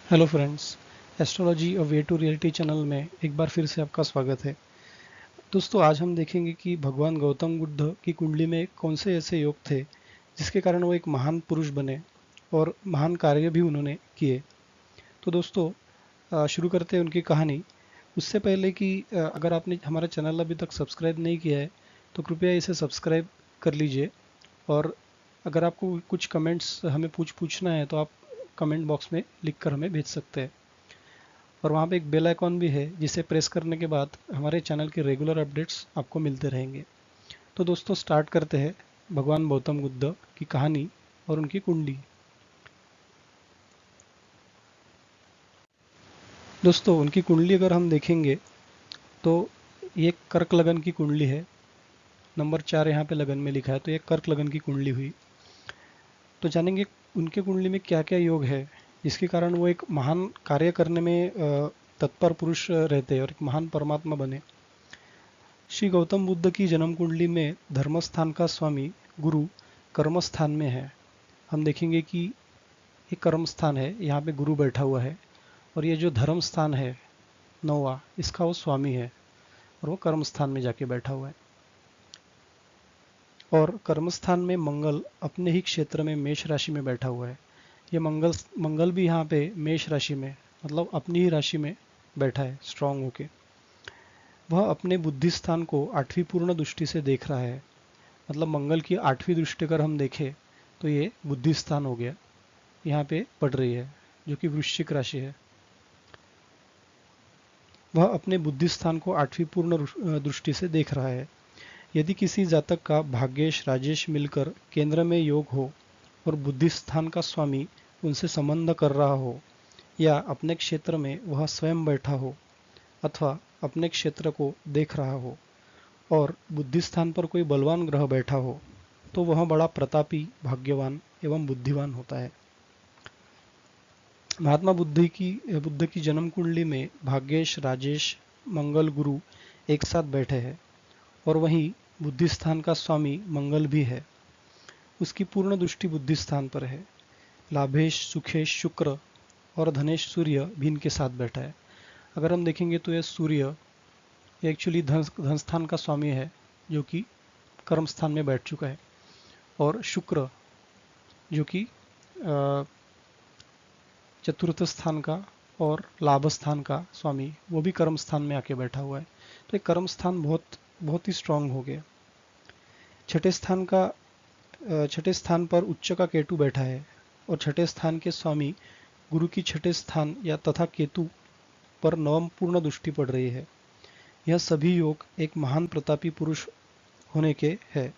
Hello friends, astrology a way to reality channel में एक बार फिर से आपका स्वागत है। दोस्तों, आज हम देखेंगे कि भगवान गौतम बुद्ध की कुंडली में कौन से ऐसे योग थे जिसके कारण वो एक महान पुरुष बने और महान कार्य भी उन्होंने किए। तो दोस्तों, शुरू करते हैं उनकी कहानी। उससे पहले कि अगर आपने हमारा चैनल अभी तक सब्सक्राइब नहीं किया है तो कृपया इसे सब्सक्राइब कर लीजिए। और अगर आपको कुछ कमेंट्स हमें पूछना है तो आप कमेंट बॉक्स में लिखकर हमें भेज सकते हैं। और वहाँ पे एक बेल आइकॉन भी है जिसे प्रेस करने के बाद हमारे चैनल के रेगुलर अपडेट्स आपको मिलते रहेंगे। तो दोस्तों, स्टार्ट करते हैं भगवान गौतम बुद्ध की कहानी और उनकी कुंडली। दोस्तों, उनकी कुंडली अगर हम देखेंगे तो ये कर्क लगन की कुंडली है। नंबर 4 यहाँ पे लगन में लिखा है, तो ये कर्क लगन की कुंडली हुई। तो जानेंगे उनके कुंडली में क्या क्या योग है जिसके कारण वो एक महान कार्य करने में तत्पर पुरुष रहते हैं और एक महान परमात्मा बने। श्री गौतम बुद्ध की जन्म कुंडली में धर्म स्थान का स्वामी गुरु कर्म स्थान में है। हम देखेंगे कि ये कर्म स्थान है, यहाँ पे गुरु बैठा हुआ है। और ये जो धर्म स्थान है 9वां, इसका वो स्वामी है और वो कर्म स्थान में जाके बैठा हुआ है। और कर्म स्थान में मंगल अपने ही क्षेत्र में मेष राशि में बैठा हुआ है। ये मंगल भी यहाँ पे मेष राशि में, मतलब अपनी ही राशि में बैठा है स्ट्रांग होके। वह अपने बुद्धि स्थान को 8वीं पूर्ण दृष्टि से देख रहा है। मतलब मंगल की 8वीं दृष्टि अगर हम देखें तो ये बुद्धि स्थान हो गया, यहाँ पे पड़ रही है, जो कि वृश्चिक राशि है। वह अपने बुद्धि स्थान को 8वीं पूर्ण दृष्टि से देख रहा है। यदि किसी जातक का भाग्येश राजेश मिलकर केंद्र में योग हो और बुद्धि स्थान का स्वामी उनसे संबंध कर रहा हो, या अपने क्षेत्र में वह स्वयं बैठा हो अथवा अपने क्षेत्र को देख रहा हो और बुद्धि स्थान पर कोई बलवान ग्रह बैठा हो, तो वह बड़ा प्रतापी, भाग्यवान एवं बुद्धिमान होता है। महात्मा बुद्ध की जन्म कुंडली में भाग्येश राजेश मंगल गुरु एक साथ बैठे हैं और वहीं बुद्धि स्थान का स्वामी मंगल भी है। उसकी पूर्ण दृष्टि बुद्धि स्थान पर है। लाभेश सुखेश शुक्र और धनेश सूर्य भी इनके साथ बैठा है। अगर हम देखेंगे तो यह सूर्य एक्चुअली धन स्थान का स्वामी है, जो कि कर्म स्थान में बैठ चुका है। और शुक्र जो कि चतुर्थ स्थान का और लाभ स्थान का स्वामी, वो भी कर्म स्थान में आके बैठा हुआ है। तो ये कर्म स्थान बहुत बहुत ही स्ट्रांग हो गया। छठे स्थान पर उच्च का केतु बैठा है और छठे स्थान के स्वामी गुरु की छठे स्थान या तथा केतु पर नवम पूर्ण दृष्टि पड़ रही है। यह सभी योग एक महान प्रतापी पुरुष होने के है।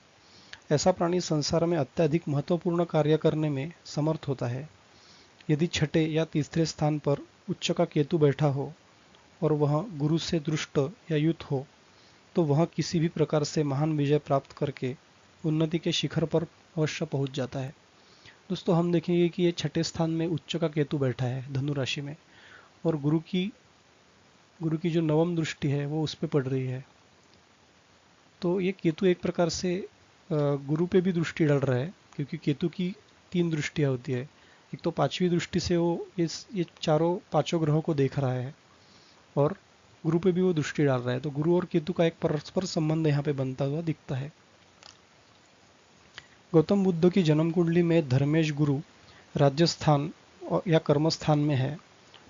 ऐसा प्राणी संसार में अत्यधिक महत्वपूर्ण कार्य करने में समर्थ होता है। यदि छठे या तीसरे स्थान पर उच्च का केतु बैठा हो और वह गुरु से दृष्ट या युत हो, तो वह किसी भी प्रकार से महान विजय प्राप्त करके उन्नति के शिखर पर अवश्य पहुंच जाता है। दोस्तों, हम देखेंगे कि ये छठे स्थान में उच्च का केतु बैठा है धनु राशि में, और गुरु की जो नवम दृष्टि है वो उस पर पड़ रही है। तो ये केतु एक प्रकार से गुरु पे भी दृष्टि डाल रहा है, क्योंकि केतु की 3 दृष्टियां होती है। एक तो 5वीं दृष्टि से वो ये पांचों ग्रहों को देख रहा है और गुरु पे भी वो दृष्टि डाल रहा है। तो गुरु और केतु का एक परस्पर संबंध यहाँ पे बनता हुआ दिखता है। गौतम बुद्ध की जन्म कुंडली में धर्मेश गुरु राजस्थान या कर्मस्थान में है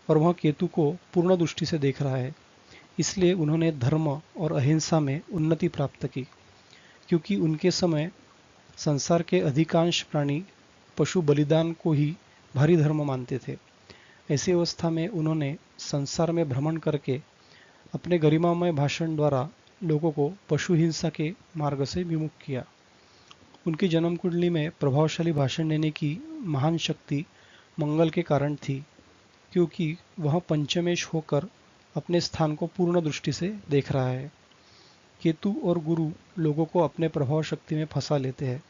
और वह केतु को पूर्ण दृष्टि से देख रहा है। इसलिए उन्होंने धर्म और अहिंसा में उन्नति प्राप्त की, क्योंकि उनके समय संसार के अधिकांश प्राणी पशु बलिदान को ही भारी धर्म मानते थे। ऐसी अवस्था में उन्होंने संसार में भ्रमण करके अपने गरिमामय भाषण द्वारा लोगों को पशु हिंसा के मार्ग से विमुख किया। उनकी जन्म कुंडली में प्रभावशाली भाषण देने की महान शक्ति मंगल के कारण थी, क्योंकि वह पंचमेश होकर अपने स्थान को पूर्ण दृष्टि से देख रहा है। केतु और गुरु लोगों को अपने प्रभाव शक्ति में फंसा लेते हैं।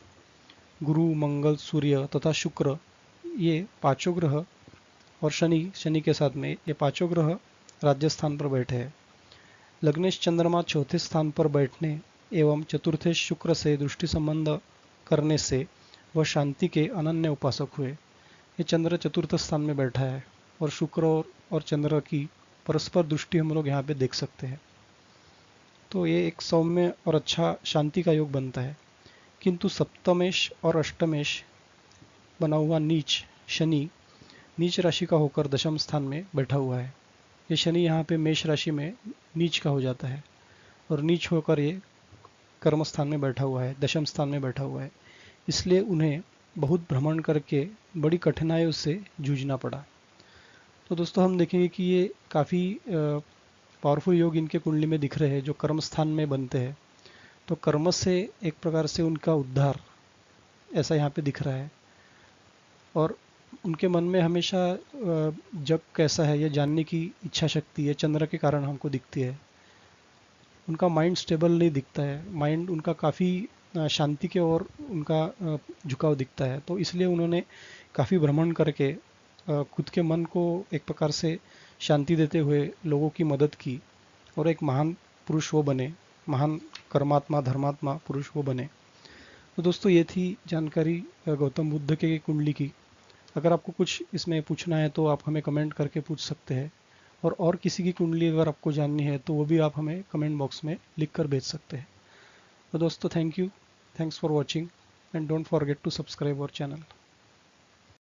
गुरु, मंगल, सूर्य तथा शुक्र, ये पांचों ग्रह, और शनि के साथ में ये पांचों ग्रह राज्य स्थान पर बैठे हैं। लग्नेश चंद्रमा चौथे स्थान पर बैठने एवं चतुर्थेश शुक्र से दृष्टि संबंध करने से वह शांति के अनन्य उपासक हुए। ये चंद्र चतुर्थ स्थान में बैठा है और शुक्र और चंद्र की परस्पर दृष्टि हम लोग यहाँ पे देख सकते हैं। तो ये एक सौम्य और अच्छा शांति का योग बनता है। किंतु सप्तमेश और अष्टमेश बना हुआ नीच शनि नीच राशि का होकर दशम स्थान में बैठा हुआ है। ये शनि यहाँ पे मेष राशि में नीच का हो जाता है और नीच होकर ये कर्म स्थान में बैठा हुआ है, दशम स्थान में बैठा हुआ है। इसलिए उन्हें बहुत भ्रमण करके बड़ी कठिनाइयों से जूझना पड़ा। तो दोस्तों हम देखेंगे कि ये काफ़ी पावरफुल योग इनके कुंडली में दिख रहे हैं जो कर्म स्थान में बनते हैं। तो कर्म से एक प्रकार से उनका उद्धार ऐसा यहाँ पे दिख रहा है। और उनके मन में हमेशा जग कैसा है ये जानने की इच्छा शक्ति है, चंद्र के कारण हमको दिखती है। उनका माइंड स्टेबल नहीं दिखता है, माइंड उनका काफ़ी शांति के ओर उनका झुकाव दिखता है। तो इसलिए उन्होंने काफ़ी भ्रमण करके खुद के मन को एक प्रकार से शांति देते हुए लोगों की मदद की और एक महान पुरुष वो बने, महान कर्मात्मा धर्मात्मा पुरुष वो बने। तो दोस्तों ये थी जानकारी गौतम बुद्ध के कुंडली की। अगर आपको कुछ इसमें पूछना है तो आप हमें कमेंट करके पूछ सकते हैं, और किसी की कुंडली अगर आपको जाननी है तो वो भी आप हमें कमेंट बॉक्स में लिख कर भेज सकते हैं। तो दोस्तों thank you, thanks for watching and don't forget to subscribe our channel.